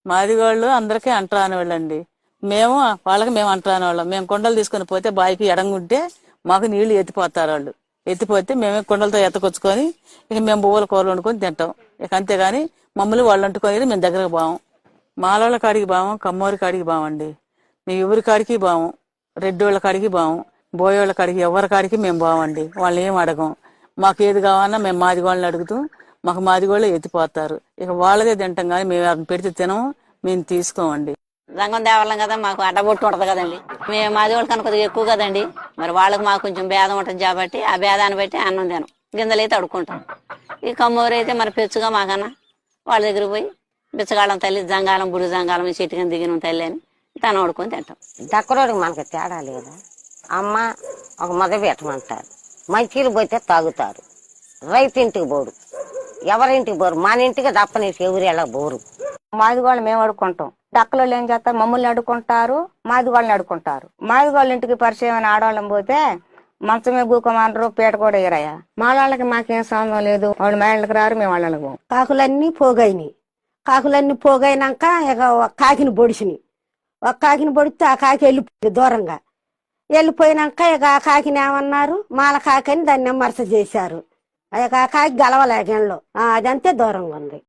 మాదిగోళ్ళు అందరికీ అంటరాని వాళ్ళండి. మేము వాళ్ళకి మేము అంటరాని వాళ్ళం. మేము కుండలు తీసుకొని పోతే బావికి ఎడంగుంటే మాకు నీళ్లు ఎత్తిపోతారు వాళ్ళు. ఎత్తిపోతే మేమే కుండలతో ఎత్తకొచ్చుకొని ఇక మేము బువ్వల కూరలు వండుకొని తింటాం. ఇక అంతేగాని మమ్మల్ని వాళ్ళు అంటుకొని మేము దగ్గరకు బావం. మాలోళ్ళ కాడికి బావం, కమ్మోరి కాడికి బావండి. మేము ఎవరి కాడికి బావం, రెడ్డోళ్ళ కాడికి బావం, బోయోళ్ళ కాడికి ఎవరి కాడికి మేము బావండి. వాళ్ళని ఏం అడగం. మాకు ఏది కావాలన్నా మేము మాదిగోళ్ళని అడుగుతాం. మాకు మాదిగోళ్ళే ఎత్తిపోతారు. ఇక వాళ్ళదే తింటాం కానీ మేము ఎవరిని పెడితే తినము, మేము తీసుకోమండి. రంగం దేవాలం కదా, మాకు అడ్డబొట్టు ఉంటది కదండి. మేము మాది వాళ్ళు కనుక కొద్దిగా ఎక్కువ కదండి, మరి వాళ్ళకి మాకు కొంచెం భేదం ఉంటుంది కాబట్టి ఆ భేదాన్ని బట్టి అన్నం తినం, గింజలైతే అడుక్కుంటాం. ఈ కమ్మూరు అయితే మరి పెచ్చుగా మాకన్నా వాళ్ళ దగ్గర పోయి బిచ్చగాళ్ళం తల్లి జంగాలం బుడి జంగాలం చెట్టుకని దిగిన తల్లి అని తను వండుకొని తింటాం. దక్కరోడికి మనకి తేడా లేదా? అమ్మ ఒక మొద పెట్టమంటారు, మంచీలు పోతే తాగుతారు. రైతింటికి పోడు, ఎవరింటికి పోరు, మన ఇంటికి తప్పనేసి ఎవరు ఎలా పోరు. మాదిగోళ్ళు మేము అడుక్కుంటాం, దక్కలోళ్ళు ఏం చేస్తారు, మమ్మల్ని అడుక్కుంటారు, మాదిగోళ్ళని అడుక్కుంటారు. మాదిగోళ్ళ ఇంటికి పరిచయం ఆడవాళ్ళం పోతే మంచమే గూకమనరు, పీట కూడా ఎగరాయా. మాళ్ళకి మాకేం సంబంధం లేదు, వాళ్ళు మేళ్ళకి రారు, మేము వాళ్ళకి పోం. కాకులన్నీ పోగైనాయి. కాకులన్నీ పోగైనాక ఇక ఒక కాకిని పొడిచినాయి. ఒక కాకిని పొడితే ఆ కాకి వెళ్ళిపోయింది దూరంగా. వెళ్ళిపోయినాక ఇక ఆ కాకిని ఏమన్నారు, మాల కాకి అని దాన్ని విమర్శ చేశారు. ఇక ఆ కాకి గలవలేక ఎండ్లో అదంతే దూరంగా ఉంది.